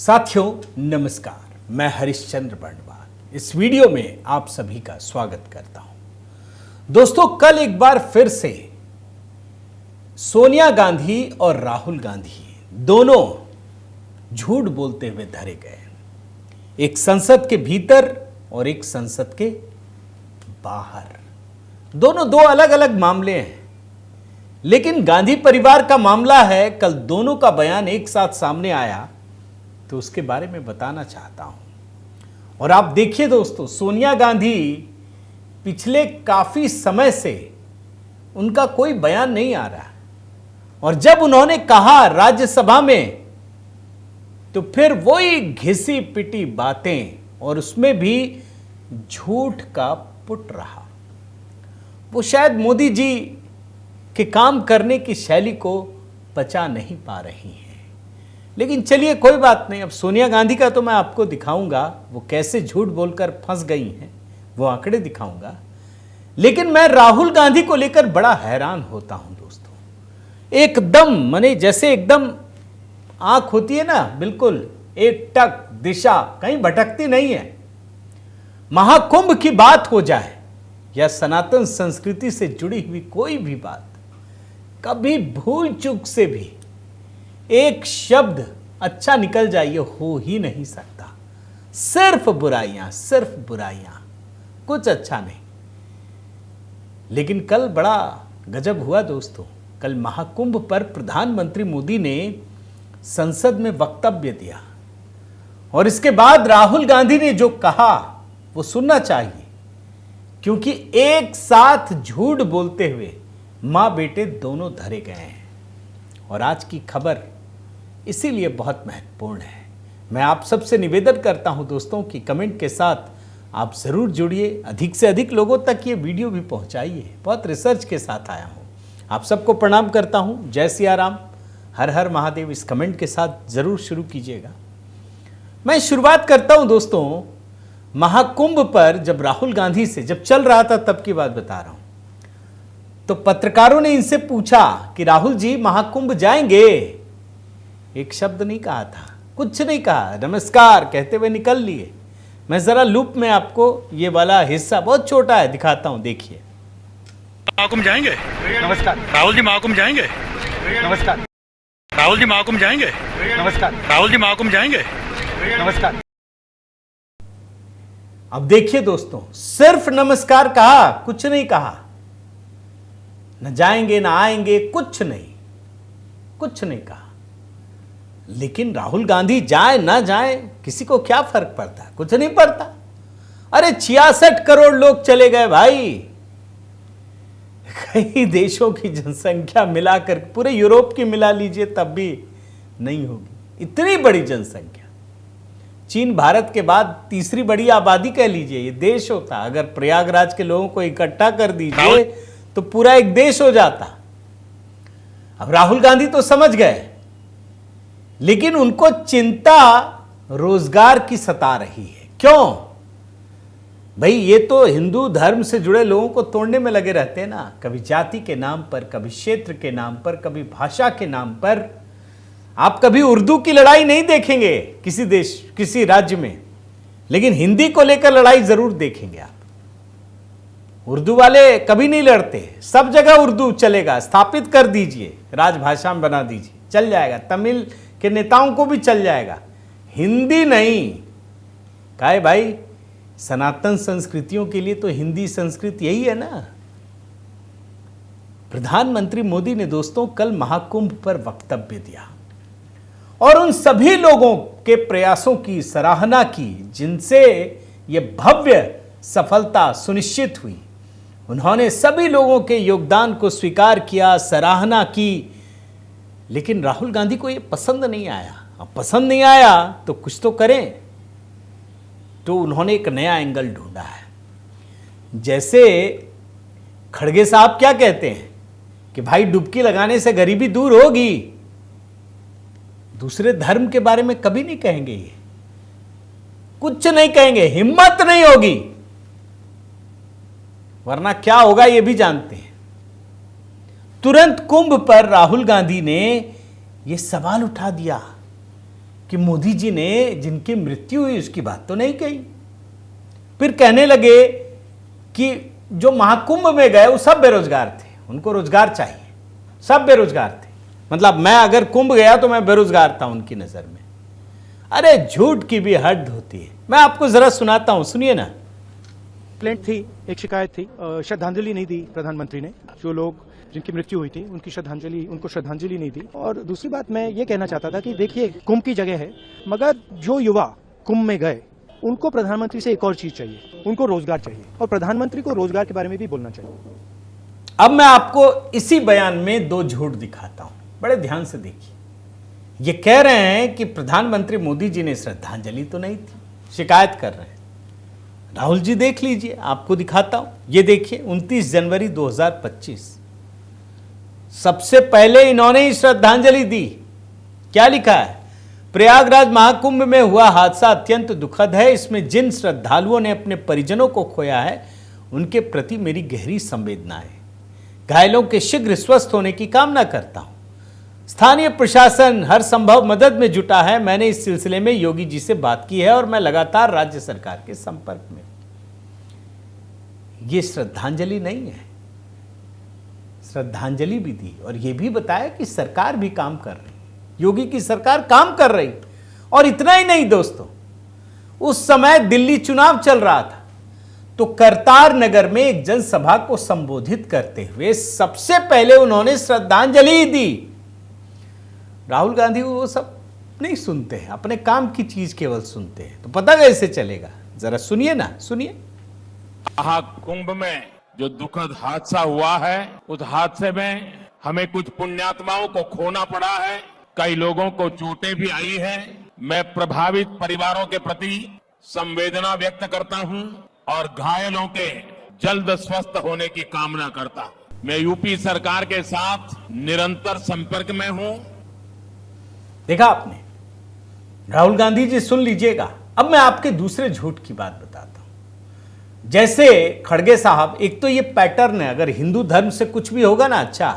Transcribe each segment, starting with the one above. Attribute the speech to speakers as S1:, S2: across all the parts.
S1: साथियों नमस्कार, मैं हरिश्चंद्र बर्णवाल इस वीडियो में आप सभी का स्वागत करता हूं। दोस्तों, कल एक बार फिर से सोनिया गांधी और राहुल गांधी दोनों झूठ बोलते हुए धरे गए, एक संसद के भीतर और एक संसद के बाहर। दोनों दो अलग अलग मामले हैं, लेकिन गांधी परिवार का मामला है। कल दोनों का बयान एक साथ सामने आया तो उसके बारे में बताना चाहता हूं। और आप देखिए दोस्तों, सोनिया गांधी पिछले काफी समय से उनका कोई बयान नहीं आ रहा, और जब उन्होंने कहा राज्यसभा में तो फिर वही घिसी पिटी बातें, और उसमें भी झूठ का पुट रहा। वो शायद मोदी जी के काम करने की शैली को पचा नहीं पा रही हैं। लेकिन चलिए कोई बात नहीं, अब सोनिया गांधी का तो मैं आपको दिखाऊंगा वो कैसे झूठ बोलकर फंस गई हैं, वो आंकड़े दिखाऊंगा। लेकिन मैं राहुल गांधी को लेकर बड़ा हैरान होता हूं दोस्तों। एकदम माने जैसे एकदम आंख होती है ना, बिल्कुल एक टक दिशा, कहीं भटकती नहीं है। महाकुंभ की बात हो जाए या सनातन संस्कृति से जुड़ी हुई कोई भी बात, कभी भूल चूक से भी एक शब्द अच्छा निकल जाए ये हो ही नहीं सकता। सिर्फ बुराइयां, कुछ अच्छा नहीं। लेकिन कल बड़ा गजब हुआ दोस्तों। कल महाकुंभ पर प्रधानमंत्री मोदी ने संसद में वक्तव्य दिया, और इसके बाद राहुल गांधी ने जो कहा वो सुनना चाहिए, क्योंकि एक साथ झूठ बोलते हुए मां बेटे दोनों धरे गए हैं। और आज की खबर इसीलिए बहुत महत्वपूर्ण है। मैं आप सबसे निवेदन करता हूं दोस्तों कि कमेंट के साथ आप जरूर जुड़िए, अधिक से अधिक लोगों तक ये वीडियो भी पहुंचाइए। बहुत रिसर्च के साथ आया हूं। आप सबको प्रणाम करता हूं। जय सिया राम, हर हर महादेव। इस कमेंट के साथ जरूर शुरू कीजिएगा। मैं शुरुआत करता हूं दोस्तों महाकुंभ पर। जब राहुल गांधी से जब चल रहा था तब की बात बता रहा हूं, तो पत्रकारों ने इनसे पूछा कि राहुल जी महाकुंभ जाएंगे। एक शब्द नहीं कहा था, कुछ नहीं कहा, नमस्कार कहते हुए निकल लिए। मैं जरा लूप में आपको ये वाला हिस्सा, बहुत छोटा है, दिखाता हूं, देखिए।
S2: महाकुंभ जाएंगे?
S1: नमस्कार।
S2: राहुल जी महाकुंभ जाएंगे?
S1: नमस्कार।
S2: राहुल जी महाकुंभ जाएंगे?
S1: नमस्कार।
S2: राहुल जी महाकुंभ जाएंगे?
S1: नमस्कार। अब देखिए दोस्तों, सिर्फ नमस्कार कहा, कुछ नहीं कहा। न जाएंगे ना आएंगे, कुछ नहीं कहा। लेकिन राहुल गांधी जाए ना जाए किसी को क्या फर्क पड़ता है? कुछ नहीं पड़ता। अरे 66 करोड़ लोग चले गए भाई। कई देशों की जनसंख्या मिलाकर, पूरे यूरोप की मिला लीजिए तब भी नहीं होगी, इतनी बड़ी जनसंख्या। चीन भारत के बाद तीसरी बड़ी आबादी कह लीजिए ये देश होता। अगर प्रयागराज के लोगों को इकट्ठा कर दीजिए तो पूरा एक देश हो जाता। अब राहुल गांधी तो समझ गए, लेकिन उनको चिंता रोजगार की सता रही है। क्यों भाई? ये तो हिंदू धर्म से जुड़े लोगों को तोड़ने में लगे रहते हैं ना, कभी जाति के नाम पर, कभी क्षेत्र के नाम पर, कभी भाषा के नाम पर। आप कभी उर्दू की लड़ाई नहीं देखेंगे किसी देश, किसी राज्य में, लेकिन हिंदी को लेकर लड़ाई जरूर देखेंगे आप। उर्दू वाले कभी नहीं लड़ते, सब जगह उर्दू चलेगा, स्थापित कर दीजिए, राजभाषा में बना दीजिए, चल जाएगा। तमिल के नेताओं को भी चल जाएगा, हिंदी नहीं। काहे भाई? सनातन संस्कृतियों के लिए तो हिंदी संस्कृत यही है ना। प्रधानमंत्री मोदी ने दोस्तों कल महाकुंभ पर वक्तव्य दिया, और उन सभी लोगों के प्रयासों की सराहना की जिनसे यह भव्य सफलता सुनिश्चित हुई। उन्होंने सभी लोगों के योगदान को स्वीकार किया, सराहना की। लेकिन राहुल गांधी को यह पसंद नहीं आया। अब पसंद नहीं आया तो कुछ तो करें, तो उन्होंने एक नया एंगल ढूंढा है। जैसे खड़गे साहब क्या कहते हैं कि भाई डुबकी लगाने से गरीबी दूर होगी, दूसरे धर्म के बारे में कभी नहीं कहेंगे, ये कुछ नहीं कहेंगे, हिम्मत नहीं होगी, वरना क्या होगा ये भी जानते हैं। तुरंत कुंभ पर राहुल गांधी ने यह सवाल उठा दिया कि मोदी जी ने जिनकी मृत्यु हुई उसकी बात तो नहीं कही। फिर कहने लगे कि जो महाकुंभ में गए वो सब बेरोजगार थे, उनको रोजगार चाहिए, सब बेरोजगार थे। मतलब मैं अगर कुंभ गया तो मैं बेरोजगार था उनकी नजर में। अरे झूठ की भी हद होती है। मैं आपको जरा सुनाता हूं, सुनिए ना।
S3: कंप्लेंट थी, एक शिकायत थी, श्रद्धांजलि नहीं दी प्रधानमंत्री ने। जो लोग जिनकी मृत्यु हुई थी उनको श्रद्धांजलि नहीं दी। और दूसरी बात मैं ये कहना चाहता था कि देखिए कुंभ की जगह है, मगर जो युवा कुंभ में गए उनको प्रधानमंत्री से एक और चीज चाहिए, उनको रोजगार चाहिए, और प्रधानमंत्री को रोजगार के बारे में भी बोलना चाहिए।
S1: अब मैं आपको इसी बयान में दो झूठ दिखाता हूं, बड़े ध्यान से देखिए। ये कह रहे हैं कि प्रधानमंत्री मोदी जी ने श्रद्धांजलि तो नहीं थी, शिकायत कर रहे हैं। राहुल जी देख लीजिए, आपको दिखाता हूं। ये देखिए 29 जनवरी 2025, सबसे पहले इन्होंने ही श्रद्धांजलि दी। क्या लिखा है? प्रयागराज महाकुंभ में हुआ हादसा अत्यंत दुखद है। इसमें जिन श्रद्धालुओं ने अपने परिजनों को खोया है उनके प्रति मेरी गहरी संवेदना है। घायलों के शीघ्र स्वस्थ होने की कामना करता हूं। स्थानीय प्रशासन हर संभव मदद में जुटा है। मैंने इस सिलसिले में योगी जी से बात की है और मैं लगातार राज्य सरकार के संपर्क में। यह श्रद्धांजलि नहीं है, श्रद्धांजलि भी दी और यह भी बताया कि सरकार भी काम कर रही, योगी की सरकार काम कर रही। और इतना ही नहीं दोस्तों, उस समय दिल्ली चुनाव चल रहा था तो करतार नगर में एक जनसभा को संबोधित करते हुए सबसे पहले उन्होंने श्रद्धांजलि दी। राहुल गांधी वो सब नहीं सुनते हैं, अपने काम की चीज केवल सुनते हैं, तो पता कैसे चलेगा? जरा सुनिए ना, सुनिए।
S4: महाकुंभ में जो दुखद हादसा हुआ है, उस हादसे में हमें कुछ पुण्यात्माओं को खोना पड़ा है, कई लोगों को चोटें भी आई है। मैं प्रभावित परिवारों के प्रति संवेदना व्यक्त करता हूं और घायलों के जल्द स्वस्थ होने की कामना करता हूं। मैं यूपी सरकार के साथ निरंतर संपर्क में हूं।
S1: देखा आपने, राहुल गांधी जी सुन लीजिएगा। अब मैं आपके दूसरे झूठ की बात बताता हूं। जैसे खड़गे साहब, एक तो ये पैटर्न है, अगर हिंदू धर्म से कुछ भी होगा ना अच्छा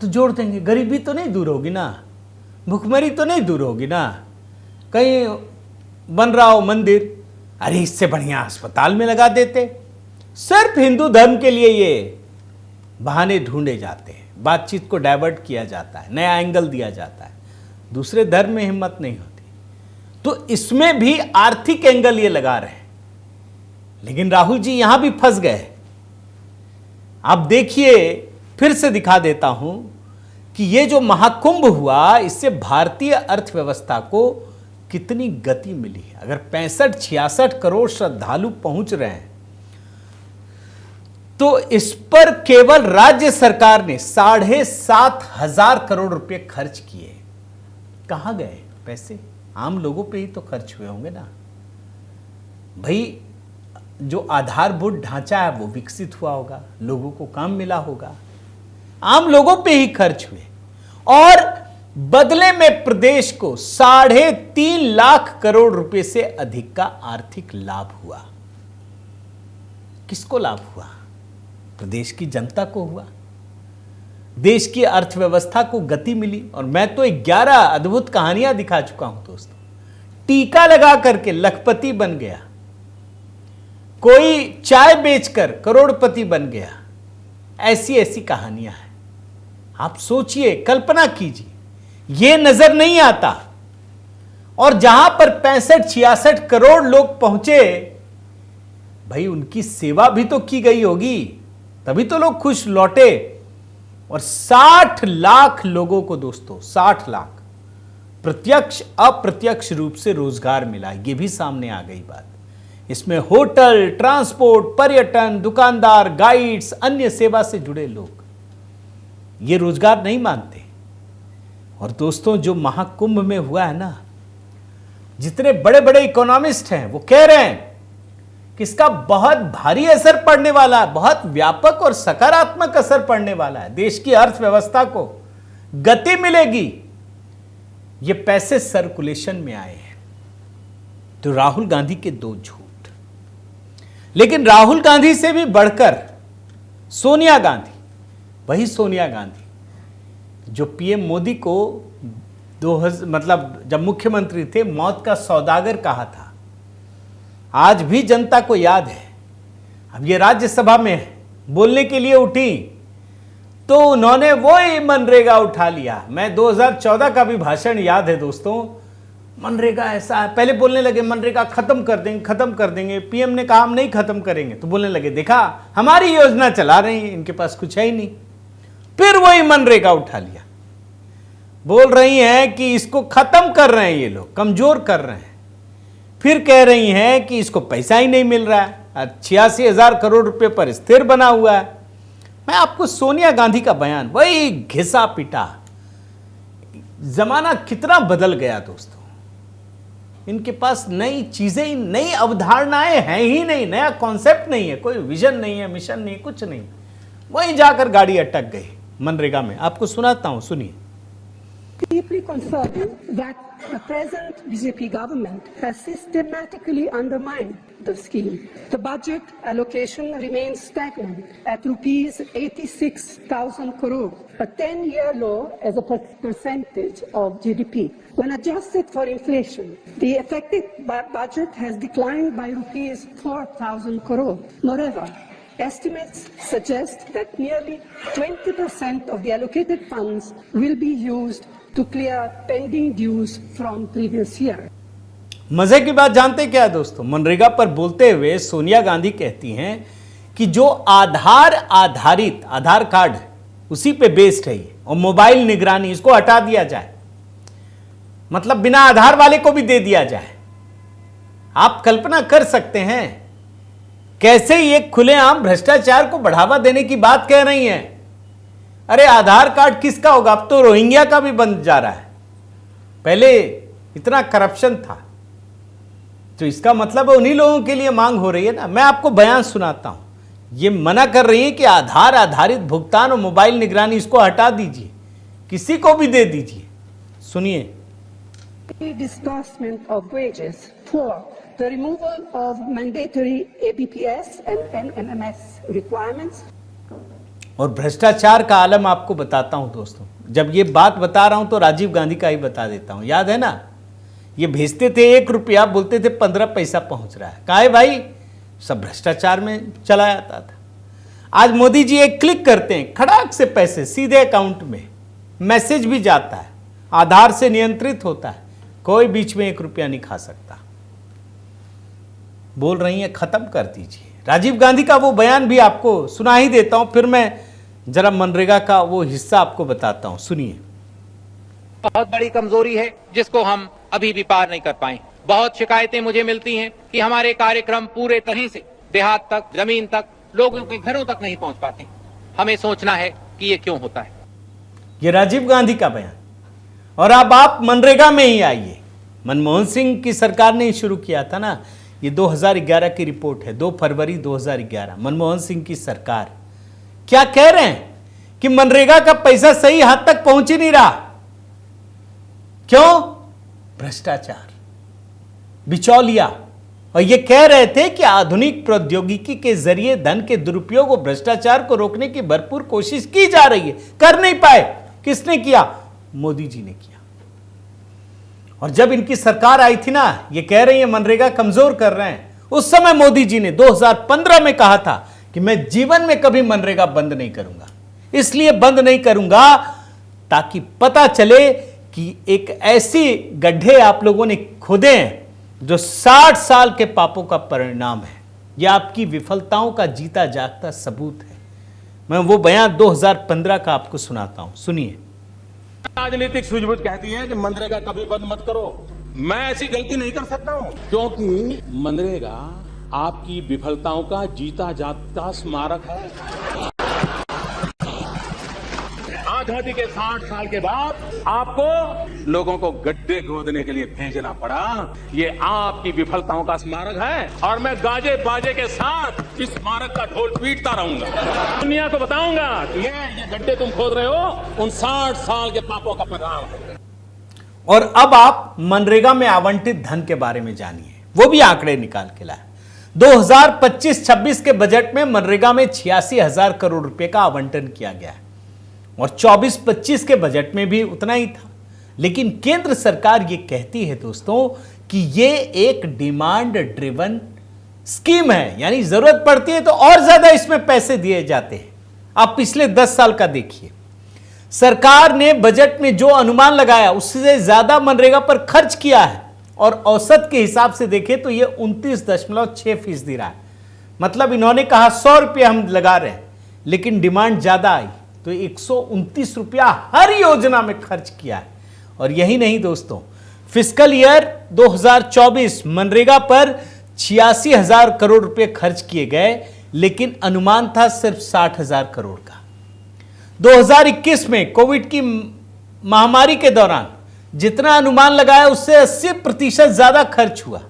S1: तो जोड़ देंगे। गरीबी तो नहीं दूर होगी ना, भुखमरी तो नहीं दूर होगी ना, कहीं बन रहा हो मंदिर, अरे इससे बढ़िया अस्पताल में लगा देते। सिर्फ हिंदू धर्म के लिए ये बहाने ढूंढे जाते हैं, बातचीत को डाइवर्ट किया जाता है, नया एंगल दिया जाता है। दूसरे धर्म में हिम्मत नहीं होती, तो इसमें भी आर्थिक एंगल ये लगा रहे हैं। लेकिन राहुल जी यहां भी फंस गए। आप देखिए, फिर से दिखा देता हूं कि ये जो महाकुंभ हुआ इससे भारतीय अर्थव्यवस्था को कितनी गति मिली है। अगर 65-66 करोड़ श्रद्धालु पहुंच रहे हैं तो इस पर केवल राज्य सरकार ने 7,500 करोड़ रुपए खर्च किए। कहां गए पैसे? आम लोगों पे ही तो खर्च हुए होंगे ना भाई। जो आधारभूत ढांचा है वो विकसित हुआ होगा, लोगों को काम मिला होगा, आम लोगों पे ही खर्च हुए। और बदले में प्रदेश को 3.5 लाख करोड़ रुपए से अधिक का आर्थिक लाभ हुआ। किसको लाभ हुआ? प्रदेश की जनता को हुआ। देश की अर्थव्यवस्था को गति मिली। और मैं तो 11 अद्भुत कहानियां दिखा चुका हूं दोस्तों। टीका लगा करके लखपति बन गया, कोई चाय बेचकर करोड़पति बन गया। ऐसी ऐसी कहानियां हैं। आप सोचिए, कल्पना कीजिए, यह नजर नहीं आता। और जहां पर 65-66 करोड़ लोग पहुंचे, भाई उनकी सेवा भी तो की गई होगी, तभी तो लोग खुश लौटे। और 60 लाख लोगों को दोस्तों, 60 लाख प्रत्यक्ष अप्रत्यक्ष रूप से रोजगार मिला। यह भी सामने आ गई बात। इसमें होटल, ट्रांसपोर्ट, पर्यटन, दुकानदार, गाइड्स, अन्य सेवा से जुड़े लोग ये रोजगार नहीं मानते। और दोस्तों, जो महाकुंभ में हुआ है ना, जितने बड़े बड़े इकोनॉमिस्ट हैं वो कह रहे हैं कि इसका बहुत भारी असर पड़ने वाला है, बहुत व्यापक और सकारात्मक असर पड़ने वाला है। देश की अर्थव्यवस्था को गति मिलेगी। ये पैसे सर्कुलेशन में आए हैं। तो राहुल गांधी के दो झूठ। लेकिन राहुल गांधी से भी बढ़कर सोनिया गांधी, वही सोनिया गांधी जो पीएम मोदी को मतलब जब मुख्यमंत्री थे मौत का सौदागर कहा था, आज भी जनता को याद है। अब ये राज्यसभा में बोलने के लिए उठी तो उन्होंने वही मनरेगा उठा लिया। मैं 2014 का भी भाषण याद है दोस्तों, मनरेगा ऐसा है, पहले बोलने लगे मनरेगा खत्म कर देंगे, पीएम ने कहा हम नहीं खत्म करेंगे, तो बोलने लगे देखा हमारी योजना चला रही है, इनके पास कुछ है ही नहीं। फिर वही मनरेगा उठा लिया, बोल रही हैं कि इसको खत्म कर रहे हैं, ये लोग कमजोर कर रहे हैं। फिर कह रही हैं कि इसको पैसा ही नहीं मिल रहा है, 86,000 करोड़ रुपए पर स्थिर बना हुआ है। मैं आपको सोनिया गांधी का बयान, वही घिसा पिटा, जमाना कितना बदल गया दोस्तों। इनके पास नई चीजें, नई अवधारणाएं हैं ही नहीं, नया कॉन्सेप्ट नहीं है, कोई विजन नहीं है, मिशन नहीं, कुछ नहीं। वहीं जाकर गाड़ी अटक गई मनरेगा में। आपको सुनाता हूं, सुनिए।
S5: Deeply concerned that the present BJP government has systematically undermined the scheme. The budget allocation remains stagnant at rupees 86,000 crore, a 10-year low as a percentage of GDP. When adjusted for inflation, the effective budget has declined by rupees 4,000 crore. Moreover, estimates suggest that nearly 20% of the allocated funds will be used to clear pending dues from previous year.
S1: मजे की बात जानते क्या है दोस्तों, मनरेगा पर बोलते हुए सोनिया गांधी कहती हैं कि जो आधार आधारित आधार कार्ड उसी पे बेस्ड है ये, और मोबाइल निगरानी इसको हटा दिया जाए, मतलब बिना आधार वाले को भी दे दिया जाए। आप कल्पना कर सकते हैं कैसे ये खुलेआम भ्रष्टाचार को बढ़ावा देने की बात कह रही हैं। अरे आधार कार्ड किसका होगा, अब तो रोहिंग्या का भी बन जा रहा है, पहले इतना करप्शन था, तो इसका मतलब उन्हीं लोगों के लिए मांग हो रही है ना। मैं आपको बयान सुनाता हूं, ये मना कर रही है कि आधार आधारित भुगतान और मोबाइल निगरानी इसको हटा दीजिए, किसी को भी दे दीजिए। सुनिए।
S5: Disbursement of wages, 4. The removal of mandatory ABPS and NMS requirements.
S1: और भ्रष्टाचार का आलम आपको बताता हूं दोस्तों, जब ये बात बता रहा हूं तो राजीव गांधी का ही बता देता हूं। याद है ना, ये भेजते थे 1 रुपया, बोलते थे 15 पैसा पहुंच रहा है। कहा है भाई, सब भ्रष्टाचार में चला जाता था। आज मोदी जी एक क्लिक करते हैं, खड़ाक से पैसे सीधे अकाउंट में, मैसेज भी जाता है, आधार से नियंत्रित होता है, कोई बीच में 1 रुपया नहीं खा सकता। बोल रही है खत्म कर दीजिए। राजीव गांधी का वो बयान भी आपको सुना ही देता हूं, फिर मैं जरा मनरेगा का वो हिस्सा आपको बताता हूं, सुनिए।
S6: बहुत बड़ी कमजोरी है जिसको हम अभी भी पार नहीं कर पाए। बहुत शिकायतें मुझे मिलती हैं कि हमारे कार्यक्रम पूरे तरह से देहात तक, जमीन तक, लोगों के घरों तक नहीं पहुंच पाते। हमें सोचना है कि ये क्यों होता है।
S1: ये राजीव गांधी का बयान। और अब आप मनरेगा में ही आइए, मनमोहन सिंह की सरकार ने शुरू किया था ना, ये 2011 की रिपोर्ट है, 2 फरवरी 2011, मनमोहन सिंह की सरकार। क्या कह रहे हैं कि मनरेगा का पैसा सही हाथ तक पहुंच ही नहीं रहा। क्यों? भ्रष्टाचार, बिचौलिया। और ये कह रहे थे कि आधुनिक प्रौद्योगिकी के जरिए धन के दुरुपयोग और भ्रष्टाचार को रोकने की भरपूर कोशिश की जा रही है। कर नहीं पाए। किसने किया? मोदी जी ने किया। और जब इनकी सरकार आई थी ना, ये कह रही है मनरेगा कमजोर कर रहे हैं, उस समय मोदी जी ने 2015 में कहा था कि मैं जीवन में कभी मनरेगा बंद नहीं करूंगा। इसलिए बंद नहीं करूंगा ताकि पता चले कि एक ऐसी गड्ढे आप लोगों ने खोदे हैं जो 60 साल के पापों का परिणाम है। यह आपकी विफलताओं का जीता जागता सबूत है। मैं वो बयान 2015 का आपको सुनाता हूं, सुनिए।
S4: राजनीतिक सूझबूझ कहती है कि मनरेगा कभी बंद मत करो। मैं ऐसी गलती नहीं कर सकता हूं, क्योंकि मनरेगा आपकी विफलताओं का जीता जागता स्मारक है। आजादी के 60 साल के बाद आपको लोगों को गड्ढे खोदने के लिए भेजना पड़ा। ये आपकी विफलताओं का स्मारक है और मैं गाजे बाजे के साथ इस स्मारक का ढोल पीटता रहूंगा। दुनिया को बताऊंगा कि ये गड्ढे तुम खोद रहे हो उन 60 साल के पापों का परिणाम है।
S1: और अब आप मनरेगा में आवंटित धन के बारे में जानिए, वो भी आंकड़े निकाल के लाए। 2025-26 के बजट में मनरेगा में 86,000 करोड़ रुपए का आवंटन किया गया है और 24-25 के बजट में भी उतना ही था। लेकिन केंद्र सरकार ये कहती है दोस्तों कि ये एक डिमांड ड्रिवन स्कीम है, यानी जरूरत पड़ती है तो और ज्यादा इसमें पैसे दिए जाते हैं। आप पिछले 10 साल का देखिए, सरकार ने बजट में जो अनुमान लगाया उससे ज्यादा मनरेगा पर खर्च किया है, और औसत के हिसाब से देखें तो यह 29.6% रहा है। मतलब इन्होंने कहा 100 रुपया हम लगा रहे हैं, लेकिन डिमांड ज्यादा आई तो 129 रुपया हर योजना में खर्च किया है। और यही नहीं दोस्तों, फिस्कल ईयर 2024 मनरेगा पर 86,000 करोड़ रुपए खर्च किए गए, लेकिन अनुमान था सिर्फ 60,000 करोड़ का। 2021 में कोविड की महामारी के दौरान जितना अनुमान लगाया उससे 80% ज्यादा खर्च हुआ।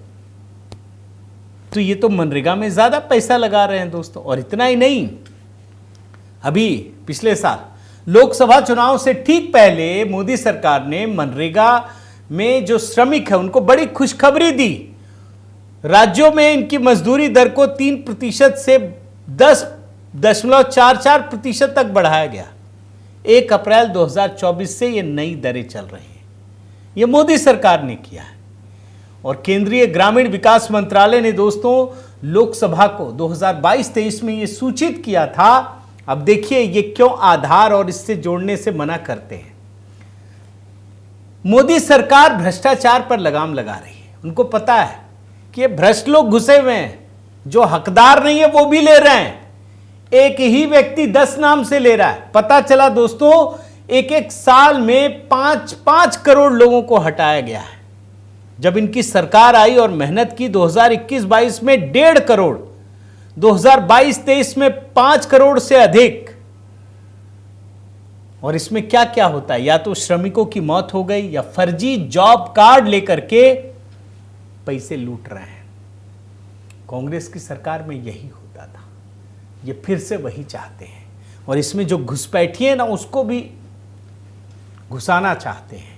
S1: तो ये तो मनरेगा में ज्यादा पैसा लगा रहे हैं दोस्तों। और इतना ही नहीं, अभी पिछले साल लोकसभा चुनाव से ठीक पहले मोदी सरकार ने मनरेगा में जो श्रमिक है उनको बड़ी खुशखबरी दी। राज्यों में इनकी मजदूरी दर को 3% से 10.44% तक बढ़ाया गया। 1 अप्रैल 2024 से ये नई दरें चल रही हैं। ये मोदी सरकार ने किया है। और केंद्रीय ग्रामीण विकास मंत्रालय ने दोस्तों लोकसभा को 2022-23 में ये सूचित किया था। अब देखिए ये क्यों आधार और इससे जोड़ने से मना करते हैं। मोदी सरकार भ्रष्टाचार पर लगाम लगा रही है। उनको पता है कि ये भ्रष्ट लोग घुसे हुए हैं, जो हकदार नहीं है वो भी ले रहे हैं। एक ही व्यक्ति 10 नाम से ले रहा है। पता चला दोस्तों एक साल में 5 करोड़ लोगों को हटाया गया है। जब इनकी सरकार आई और मेहनत की 2021-22 में 1.5 करोड़, 2022-23 में 5 करोड़ से अधिक। और इसमें क्या क्या होता है, या तो श्रमिकों की मौत हो गई या फर्जी जॉब कार्ड लेकर के पैसे लूट रहे हैं। कांग्रेस की सरकार में यही होता था। ये फिर से वही चाहते हैं। और इसमें जो घुसपैठी है ना, उसको भी घुसाना चाहते हैं।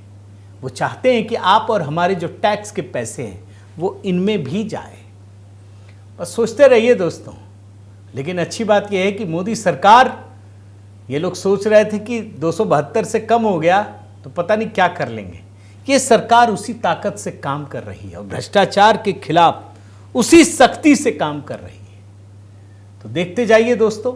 S1: वो चाहते हैं कि आप और हमारे जो टैक्स के पैसे हैं वो इनमें भी जाए। बस सोचते रहिए दोस्तों। लेकिन अच्छी बात यह है कि मोदी सरकार, ये लोग सोच रहे थे कि 272 से कम हो गया तो पता नहीं क्या कर लेंगे। ये सरकार उसी ताकत से काम कर रही है और भ्रष्टाचार के खिलाफ उसी सख्ती से काम कर रही है। तो देखते जाइए दोस्तों,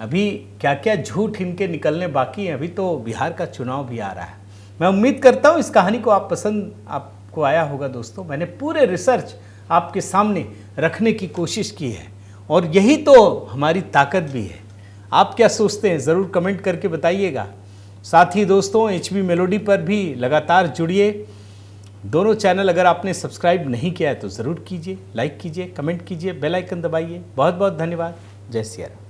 S1: अभी क्या क्या झूठ इनके निकलने बाकी हैं। अभी तो बिहार का चुनाव भी आ रहा है। मैं उम्मीद करता हूँ इस कहानी को आपको आया होगा दोस्तों। मैंने पूरे रिसर्च आपके सामने रखने की कोशिश की है और यही तो हमारी ताकत भी है। आप क्या सोचते हैं ज़रूर कमेंट करके बताइएगा। साथ ही दोस्तों HB मेलोडी पर भी लगातार जुड़िए। दोनों चैनल अगर आपने सब्सक्राइब नहीं किया है तो ज़रूर कीजिए, लाइक कीजिए, कमेंट कीजिए, बेल आइकन दबाइए। बहुत बहुत धन्यवाद। जय सिया राम।